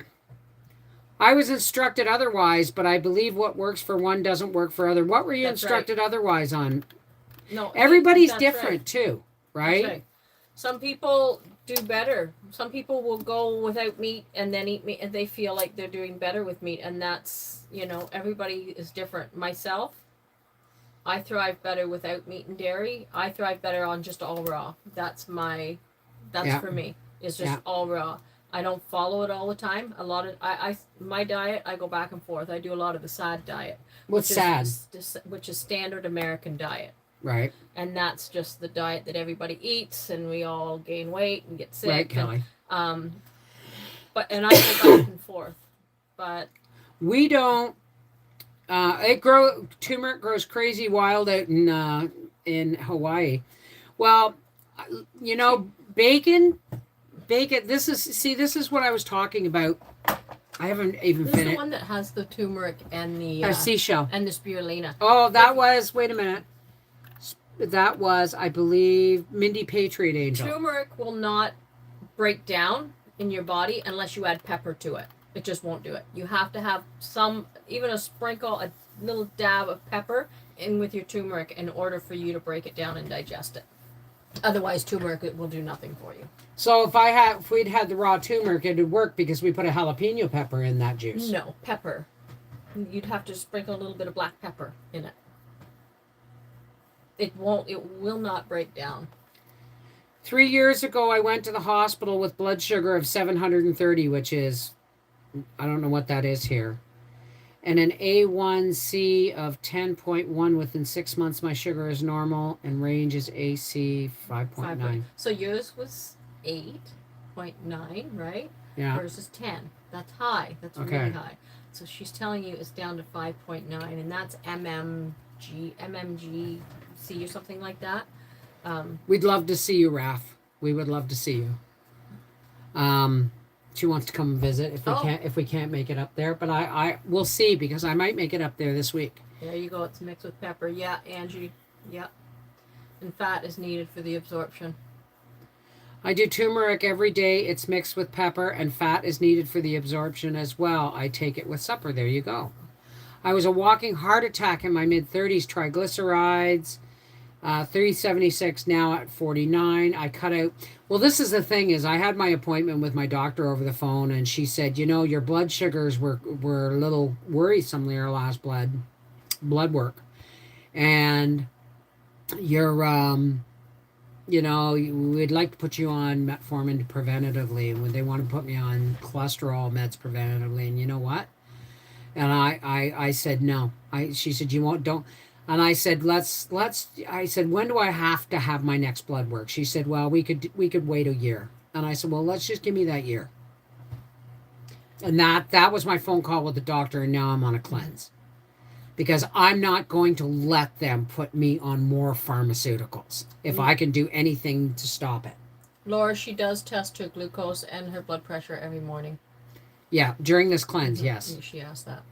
I was instructed otherwise, but I believe what works for one doesn't work for other. What were you instructed otherwise on? No, everybody's different too, right? That's right. Some people do better. Some people will go without meat and then eat meat, and they feel like they're doing better with meat, and that's, everybody is different. Myself, I thrive better without meat and dairy. I thrive better on just all raw. That's for me. It's just all raw. I don't follow it all the time. My diet, I go back and forth. I do a lot of the SAD diet. What's SAD? Which is standard American diet. Right. And that's just the diet that everybody eats, and we all gain weight and get sick. Right, Kelly. And I go back and forth. But we don't. Turmeric grows crazy wild out in Hawaii. Well, bacon. This is what I was talking about. I haven't even finished. This is the one that has the turmeric and the seashell and the spirulina. Oh, that was. Wait a minute. That was, I believe, Mindy Patriot Angel. Turmeric will not break down in your body unless you add pepper to it. It just won't do it. You have to have even a sprinkle, a little dab of pepper in with your turmeric in order for you to break it down and digest it. Otherwise, turmeric will do nothing for you. So if we'd had the raw turmeric, it would work because we put a jalapeno pepper in that juice. No, pepper. You'd have to sprinkle a little bit of black pepper in it. It will not break down. 3 years ago, I went to the hospital with blood sugar of 730, which is, I don't know what that is here. And an A1C of 10.1. Within 6 months, my sugar is normal and range is AC 5.9. So yours was 8.9, right? Yeah. Hers is 10. That's high. That's really high. So she's telling you it's down to 5.9, and that's MMGC or something like that. We'd love to see you, Raf. We would love to see you. She wants to come and visit if we can't make it up there, but I will see, because I might make it up there this week. There you go. It's mixed with pepper. Yeah, Angie. Yeah. And fat is needed for the absorption. I do turmeric every day. It's mixed with pepper, and fat is needed for the absorption as well. I take it with supper. There you go. I was a walking heart attack in my mid-30s. Triglycerides, 376, now at 49. I cut out. Well, this is the thing, is I had my appointment with my doctor over the phone, and she said, your blood sugars were a little worrisome your last blood work. And we'd like to put you on metformin preventatively, and they want to put me on cholesterol meds preventatively. And you know what? And I said no. She said, you won't, don't. And I said, I said, when do I have to have my next blood work? She said, well, we could wait a year. And I said, well, let's just give me that year. And that was my phone call with the doctor. And now I'm on a cleanse, because I'm not going to let them put me on more pharmaceuticals if I can do anything to stop it. Laura, she does test her glucose and her blood pressure every morning. Yeah, during this cleanse, yes. She asked that.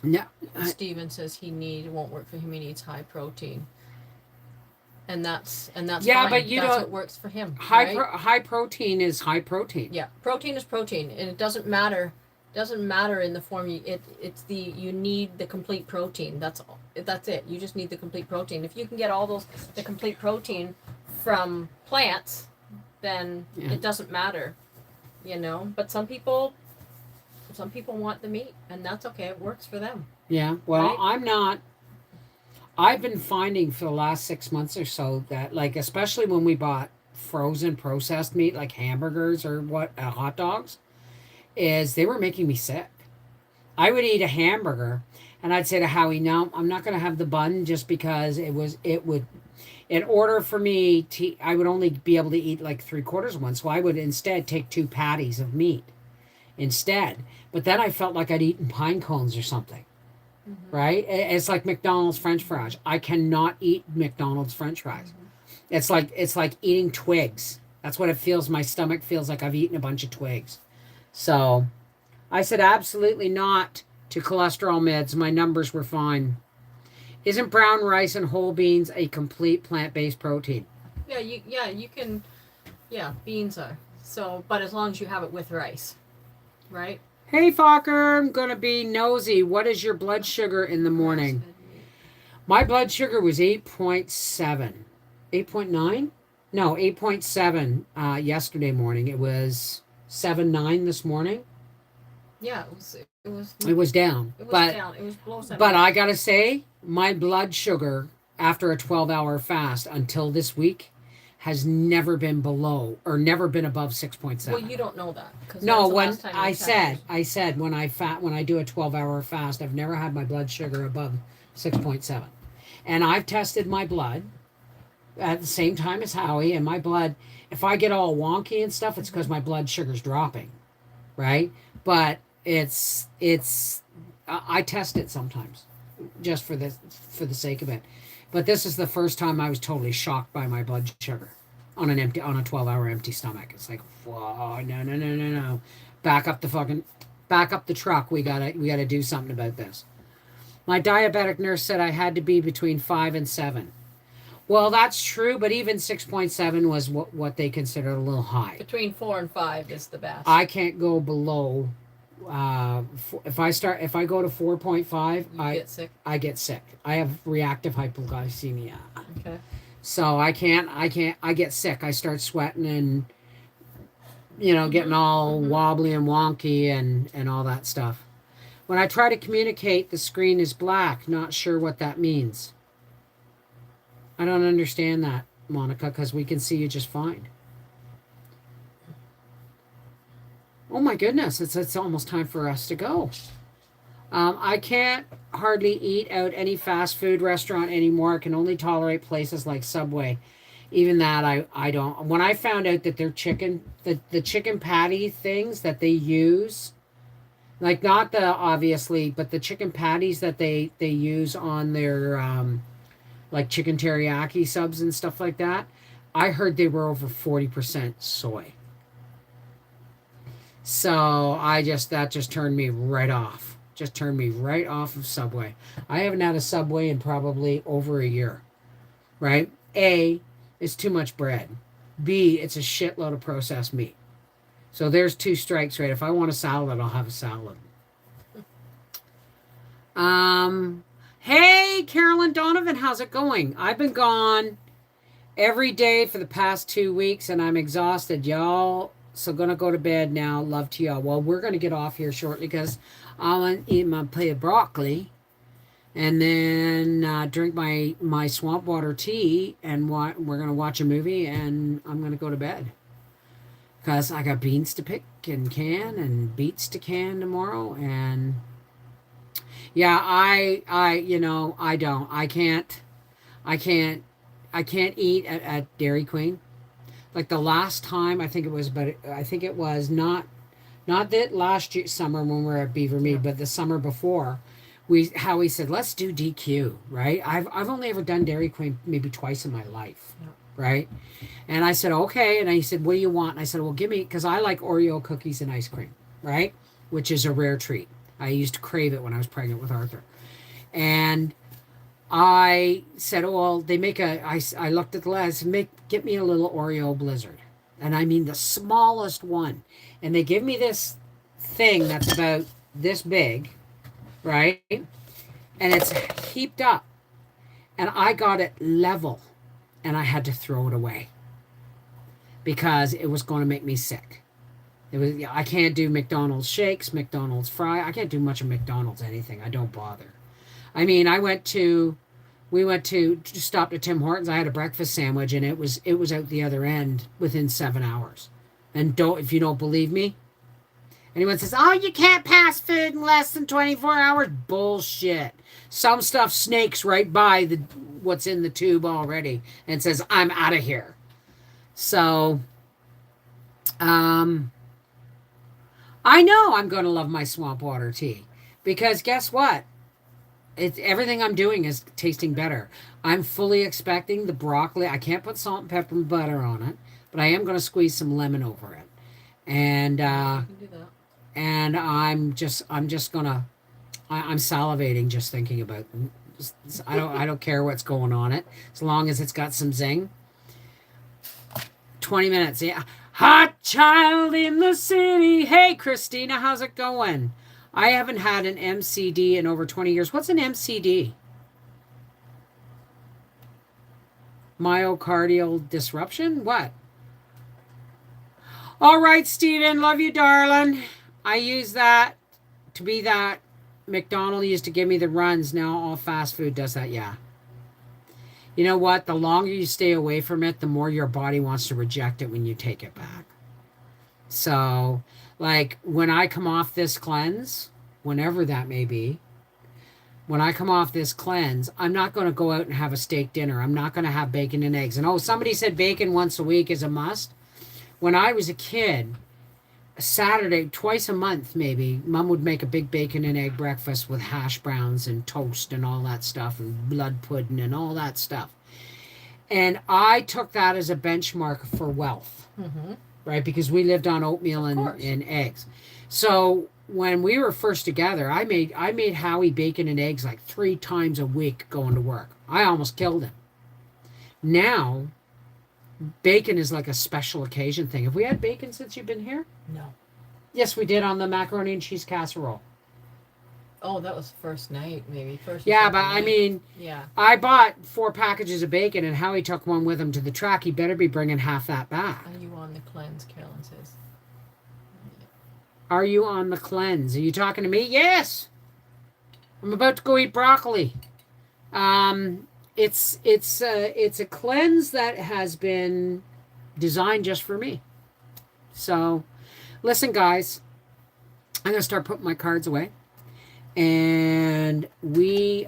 No, Steven says it won't work for him. He needs high protein, and that's yeah, fine. but that's what works for him. High protein is high protein. Yeah, protein is protein, and it doesn't matter. Doesn't matter in the form you need the complete protein. That's it. You just need the complete protein. If you can get the complete protein from plants, then it doesn't matter. But some people want the meat, and that's okay. It works for them. Yeah. Well, right? I'm not. I've been finding for the last 6 months or so that, like, especially when we bought frozen processed meat, like hamburgers or hot dogs, is they were making me sick. I would eat a hamburger, and I'd say to Howie, no, I'm not going to have the bun, just because in order for me I would only be able to eat like 3/4 of one. So I would instead take 2 patties of meat instead. But then I felt like I'd eaten pine cones or something. Mm-hmm. Right? It's like McDonald's French fries. I cannot eat McDonald's French fries. Mm-hmm. It's like eating twigs. That's what it feels. My stomach feels like I've eaten a bunch of twigs. So I said absolutely not to cholesterol meds. My numbers were fine. Isn't brown rice and whole beans a complete plant-based protein? Yeah, you can. Yeah, beans are. So, but as long as you have it with rice, right? Hey, Fokker, I'm going to be nosy. What is your blood sugar in the morning? My blood sugar was 8.7. 8.9? No, 8.7 yesterday morning. It was 7.9 this morning. Yeah, it was down. It was down. It was below 7. But I got to say, my blood sugar after a 12-hour fast until this week has never been below or never been above 6.7. Well, you don't know that. No, when I said when I do a 12-hour fast, I've never had my blood sugar above 6.7. And I've tested my blood at the same time as Howie, and my blood, if I get all wonky and stuff, it's because my blood sugar's dropping, right? But I test it sometimes just for the sake of it. But this is the first time I was totally shocked by my blood sugar on a 12-hour empty stomach. It's like, whoa, no. Back up the truck. We gotta do something about this. My diabetic nurse said I had to be between 5 and 7. Well, that's true, but even 6.7 was what they considered a little high. Between 4 and 5 is the best. I can't go below. If I go to 4.5, I get sick. I have reactive hypoglycemia. Okay. So I get sick. I start sweating and getting all wobbly and wonky and all that stuff. When I try to communicate, the screen is black. Not sure what that means. I don't understand that, Monica, because we can see you just fine. Oh my goodness, it's almost time for us to go. I can't hardly eat out any fast food restaurant anymore. I can only tolerate places like Subway. Even that I don't. When I found out that their chicken, the chicken patty things that they use, like not the obviously, but the chicken patties that they use on their like chicken teriyaki subs and stuff like that, I heard they were over 40% soy. So that just turned me right off. Just turned me right off of Subway. I haven't had a Subway in probably over a year. Right? A, it's too much bread. B, it's a shitload of processed meat. So there's 2 strikes, right? If I want a salad, I'll have a salad. Hey, Carolyn Donovan, how's it going? I've been gone every day for the past 2 weeks and I'm exhausted, y'all. So gonna go to bed now. Love to y'all. Well, we're gonna get off here shortly because I'll eat my plate of broccoli and then drink my swamp water tea and we're gonna watch a movie and I'm gonna go to bed because I got beans to pick and can and beets to can tomorrow and yeah, I can't eat at Dairy Queen. Like the last time, I think it was not that last year, summer when we were at Beaver Mead, but the summer before, Howie said, let's do DQ, right? I've only ever done Dairy Queen maybe twice in my life, right? And I said, okay. And he said, what do you want? And I said, well, give me, because I like Oreo cookies and ice cream, right? Which is a rare treat. I used to crave it when I was pregnant with Arthur. And I said, oh, well, I looked at the list, get me a little Oreo Blizzard. And I mean the smallest one. And they give me this thing that's about this big, right? And it's heaped up. And I got it level. And I had to throw it away. Because it was going to make me sick. I can't do McDonald's shakes, McDonald's fry. I can't do much of McDonald's anything. I don't bother. I mean, we went to stopped at Tim Hortons. I had a breakfast sandwich and it was out the other end within 7 hours. And if you don't believe me, anyone says, "Oh, you can't pass food in less than 24 hours." Bullshit. Some stuff snakes right by what's in the tube already and says, "I'm out of here." So, I know I'm going to love my swamp water tea because guess what? Everything I'm doing is tasting better. I'm fully expecting the broccoli. I can't put salt and pepper and butter on it, but I am going to squeeze some lemon over it. And You can do that. and I'm just gonna I'm salivating just thinking about I don't care what's going on it as long as it's got some zing. 20 minutes, yeah. Hot child in the city. Hey, Christina, how's it going? I haven't had an MCD in over 20 years. What's an MCD? Myocardial disruption? What? All right, Steven. Love you, darling. I use that to be that McDonald used to give me the runs. Now all fast food does that. Yeah. You know what? The longer you stay away from it, the more your body wants to reject it when you take it back. So, like, when I come off this cleanse, whenever that may be, when I come off this cleanse, I'm not going to go out and have a steak dinner. I'm not going to have bacon and eggs. And, oh, somebody said bacon once a week is a must. When I was a kid, Saturday, twice a month maybe, Mom would make a big bacon and egg breakfast with hash browns and toast and all that stuff and blood pudding and all that stuff. And I took that as a benchmark for wealth, right? Because we lived on oatmeal and eggs. So when we were first together, I made Howie bacon and eggs like 3 times a week going to work. I almost killed him. Now, bacon is like a special occasion thing. Have we had bacon since you've been here? No. Yes, we did on the macaroni and cheese casserole. Oh, that was first night, maybe. Yeah, but night. I mean, yeah. I bought 4 packages of bacon, and Howie took one with him to the track. He better be bringing half that back. Are you on the cleanse, Carolyn says? Are you on the cleanse? Are you talking to me? Yes. I'm about to go eat broccoli. It's a cleanse that has been designed just for me. So, listen, guys, I'm gonna start putting my cards away, and we're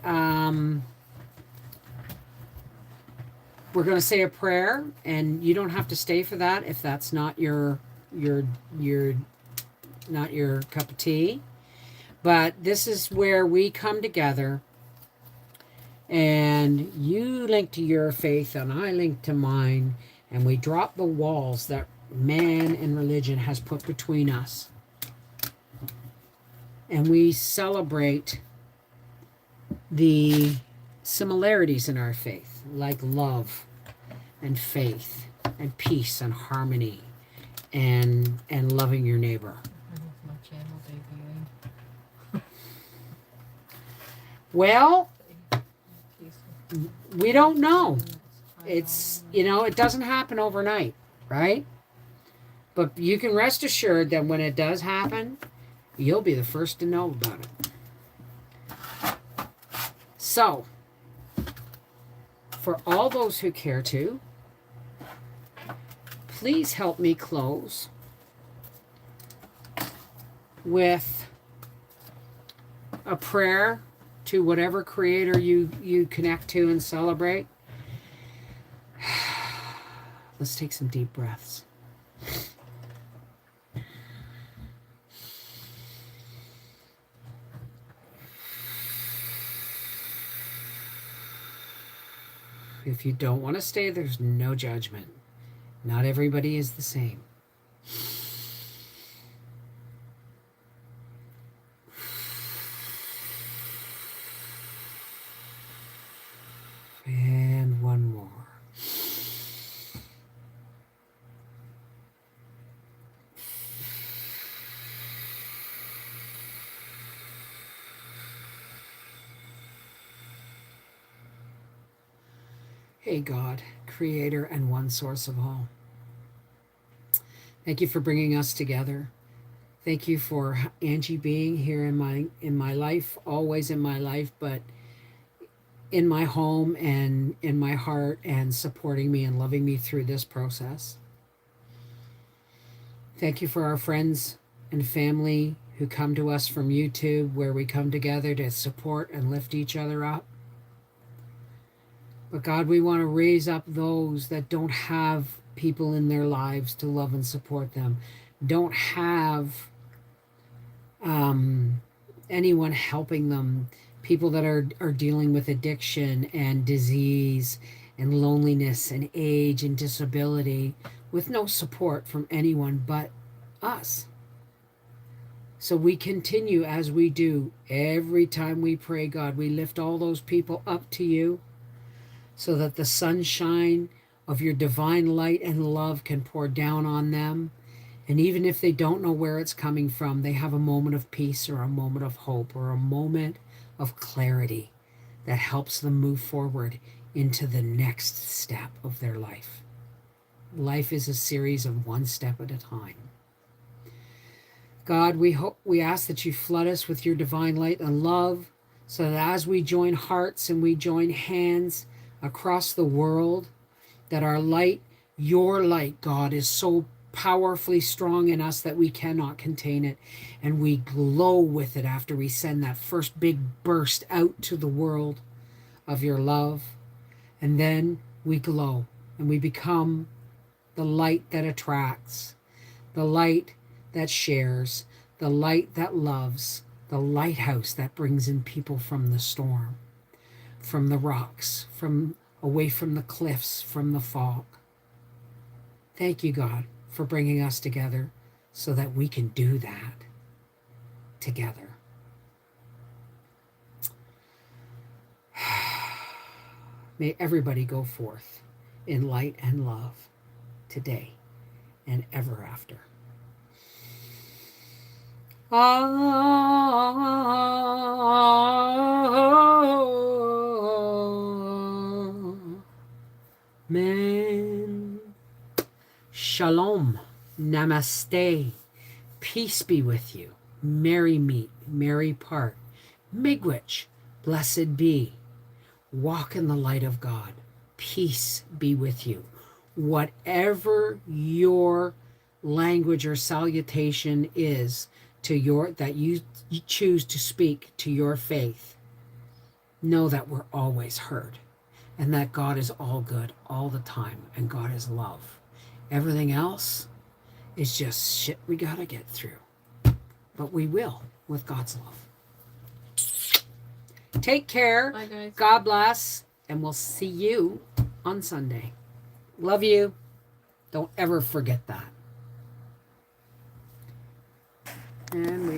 gonna say a prayer, and you don't have to stay for that if that's not your not your cup of tea. But this is where we come together. And you link to your faith and I link to mine. And we drop the walls that man and religion has put between us. And we celebrate the similarities in our faith, like love and faith and peace and harmony and loving your neighbor. My channel debuting. Well, we don't know. It's, it doesn't happen overnight, right? But you can rest assured that when it does happen, you'll be the first to know about it. So, for all those who care to, please help me close with a prayer to whatever creator you connect to and celebrate. Let's take some deep breaths. If you don't want to stay, there's no judgment. Not everybody is the same. And one more. Hey God, creator and one source of all. Thank you for bringing us together. Thank you for Angie being here in my life, always in my life, but in my home and in my heart, and supporting me and loving me through this process. Thank you for our friends and family who come to us from YouTube, where we come together to support and lift each other up. But God, we want to raise up those that don't have people in their lives to love and support them, don't have anyone helping them, people that are dealing with addiction and disease and loneliness and age and disability, with no support from anyone but us. So we continue as we do every time we pray, God, we lift all those people up to you, so that the sunshine of your divine light and love can pour down on them. And even if they don't know where it's coming from, they have a moment of peace or a moment of hope or a moment of clarity that helps them move forward into the next step of their life. Life is a series of one step at a time. God, we ask that you flood us with your divine light and love, so that as we join hearts and we join hands across the world, that our light, your light, God, is so powerfully strong in us that we cannot contain it, and we glow with it after we send that first big burst out to the world of your love. And then we glow and we become the light that attracts, the light that shares, the light that loves, the lighthouse that brings in people from the storm, from the rocks, from away from the cliffs, from the fog. Thank you, God, for bringing us together so that we can do that together. May everybody go forth in light and love today and ever after. Amen. Shalom. Namaste. Peace be with you. Merry meet, merry part. Miigwech, blessed be. Walk in the light of God. Peace be with you. Whatever your language or salutation is to your that you choose to speak to your faith, know that we're always heard, and that God is all good all the time, and God is love. Everything else is just shit we gotta get through, but we will with God's love. Take care. Bye, guys. God bless, and we'll see you on Sunday. Love you. Don't ever forget that. And we